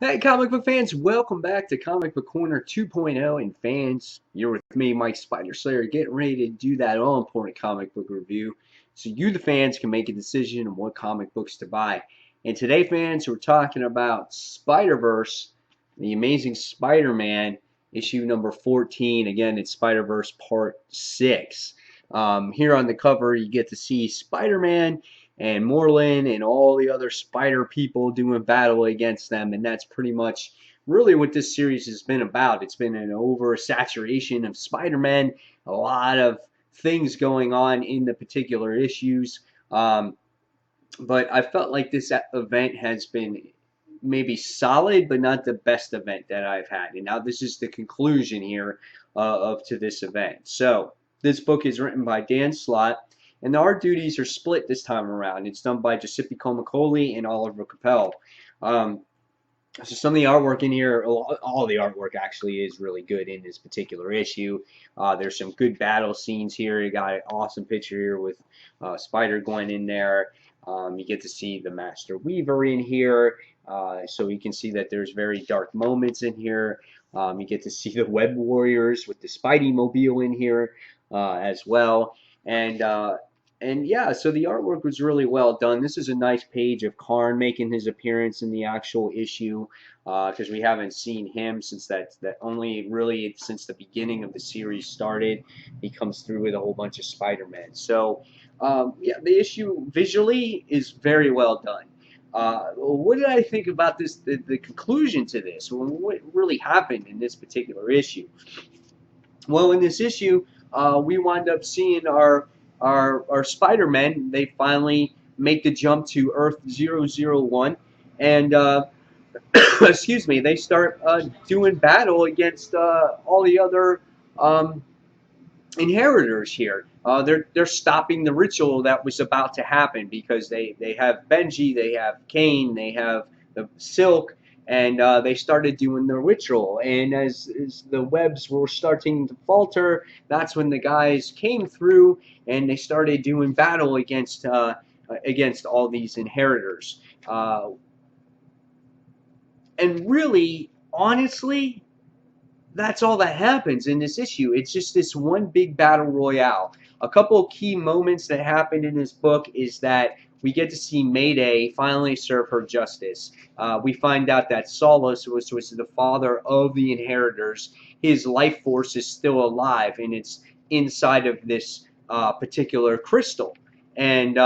Hey, comic book fans, welcome back to Comic Book Corner 2.0. And fans, you're with me, Mike Spider Slayer, getting ready to do that all important comic book review so you, the fans, can make a decision on what comic books to buy. And today, fans, we're talking about Spider-Verse, the Amazing Spider-Man, issue number 14. Again, it's Spider-Verse Part 6. Here on the cover, you get to see Spider-Man and Moreland and all the other spider people doing battle against them. And that's pretty much really what this series has been about. It's been an oversaturation of Spider-Man, a lot of things going on in the particular issues. But I felt like this event has been maybe solid, but not the best event that I've had. And now this is the conclusion here of to this event. So this book is written by Dan Slott, and the art duties are split this time around. It's done by Giuseppe Comicoli and Oliver Capel. So some of the artwork in here, all the artwork actually is really good in this particular issue. There's some good battle scenes here. You got an awesome picture here with Spider-Gwen in there. You get to see the Master Weaver in here. So you can see that there's very dark moments in here. You get to see the Web Warriors with the Spidey Mobile in here as well. And yeah, so the artwork was really well done. This is a nice page of Karn making his appearance in the actual issue because we haven't seen him since that only really since the beginning of the series started. He comes through with a whole bunch of Spider-Man. So yeah, the issue visually is very well done. What did I think about this? The conclusion to this? What really happened in this particular issue? Well, in this issue, we wind up seeing our Spider-Men. They finally make the jump to Earth 001, and excuse me, they start doing battle against all the other inheritors here. They're stopping the ritual that was about to happen because they have Benji, they have Kane, they have the Silk, and they started doing the ritual. And as the webs were starting to falter, that's when the guys came through and they started doing battle against all these inheritors. And really, honestly, that's all that happens in this issue. It's just this one big battle royale. A couple of key moments that happened in this book is that we get to see Mayday finally serve her justice. We find out that Solus, which was the father of the inheritors, his life force is still alive, and it's inside of this particular crystal. And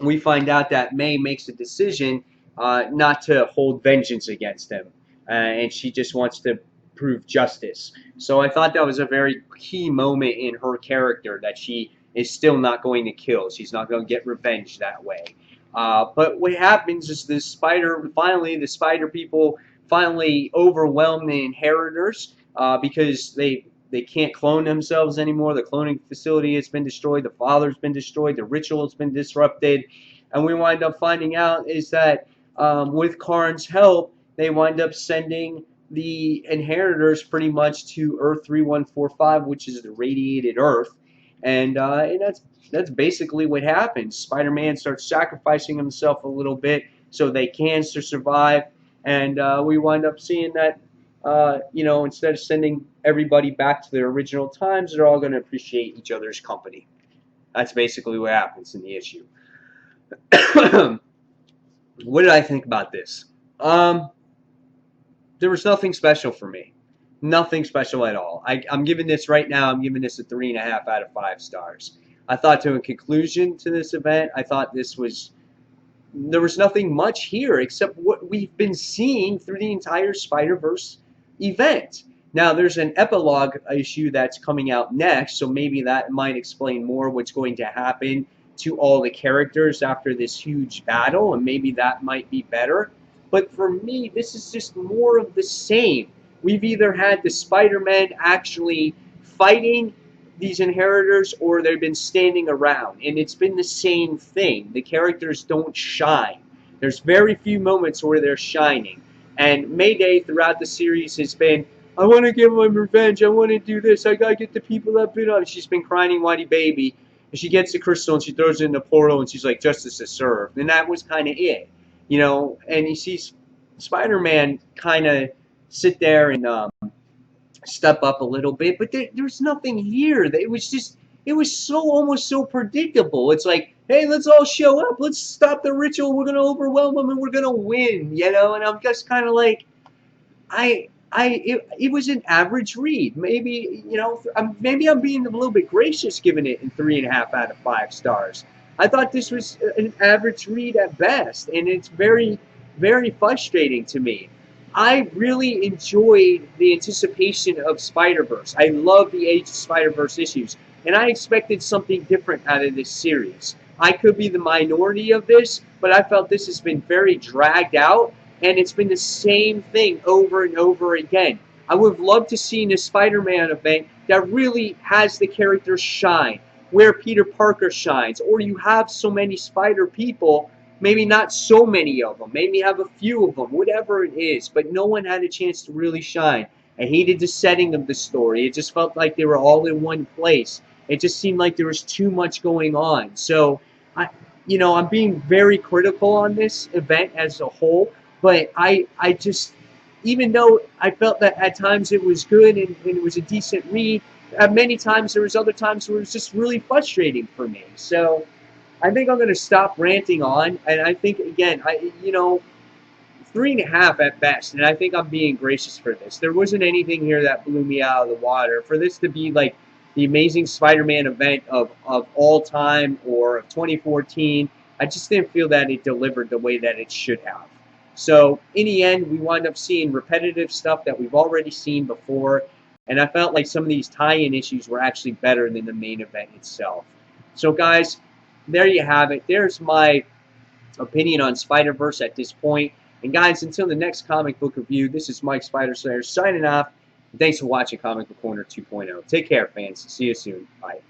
we find out that May makes a decision not to hold vengeance against him, and she just wants to prove justice. So I thought that was a very key moment in her character, that she is still not going to kill. She's not going to get revenge that way. But what happens is the spider people finally overwhelm the inheritors because they can't clone themselves anymore. The cloning facility has been destroyed. The father's been destroyed. The ritual has been disrupted. And we wind up finding out is that with Karn's help, they wind up sending the inheritors pretty much to Earth 3145, which is the radiated Earth, and that's basically what happens. Spider-Man starts sacrificing himself a little bit so they can survive, and we wind up seeing that instead of sending everybody back to their original times, they're all going to appreciate each other's company. That's basically what happens in the issue. What did I think about this? There was nothing special for me. Nothing special at all. I'm giving this right now, I'm giving this a 3.5 out of 5 stars. I thought to a conclusion to this event, I thought there was nothing much here except what we've been seeing through the entire Spider-Verse event. Now, there's an epilogue issue that's coming out next, so maybe that might explain more what's going to happen to all the characters after this huge battle, and maybe that might be better. But for me, this is just more of the same. We've either had the Spider-Man actually fighting these inheritors, or they've been standing around, and it's been the same thing. The characters don't shine. There's very few moments where they're shining. And Mayday throughout the series has been, I want to get my revenge, I want to do this, I gotta get the people that been on. She's been crying whitey baby, and she gets the crystal and she throws it in the portal and she's like, justice is served. And that was kind of it. And you see Spider-Man kind of sit there and step up a little bit, but there's nothing here. It was just, it was so almost so predictable. It's like, hey, let's all show up. Let's stop the ritual. We're gonna overwhelm them and we're gonna win, you know. And I'm just kind of like, it was an average read. Maybe, you know, maybe I'm being a little bit gracious giving it in 3.5 out of 5 stars. I thought this was an average read at best, and it's very, very frustrating to me. I really enjoyed the anticipation of Spider-Verse. I love the Age of Spider-Verse issues, and I expected something different out of this series. I could be the minority of this, but I felt this has been very dragged out, and it's been the same thing over and over again. I would have loved to see a Spider-Man event that really has the characters shine, where Peter Parker shines, or you have so many Spider people, maybe not so many of them, maybe have a few of them, whatever it is, but no one had a chance to really shine. I hated the setting of the story. It just felt like they were all in one place. It just seemed like there was too much going on. So, I'm being very critical on this event as a whole, but I just, even though I felt that at times it was good and it was a decent read, many times there was other times where it was just really frustrating for me. So I think I'm going to stop ranting on, and I think again, 3.5 at best, and I think I'm being gracious for this. There wasn't anything here that blew me out of the water. For this to be like the Amazing Spider-Man event of all time or of 2014, I just didn't feel that it delivered the way that it should have. So in the end, we wound up seeing repetitive stuff that we've already seen before, and I felt like some of these tie-in issues were actually better than the main event itself. So guys, there you have it. There's my opinion on Spider-Verse at this point. And guys, until the next comic book review, this is Mike Spider Slayer signing off. Thanks for watching Comic Book Corner 2.0. Take care, fans. See you soon. Bye.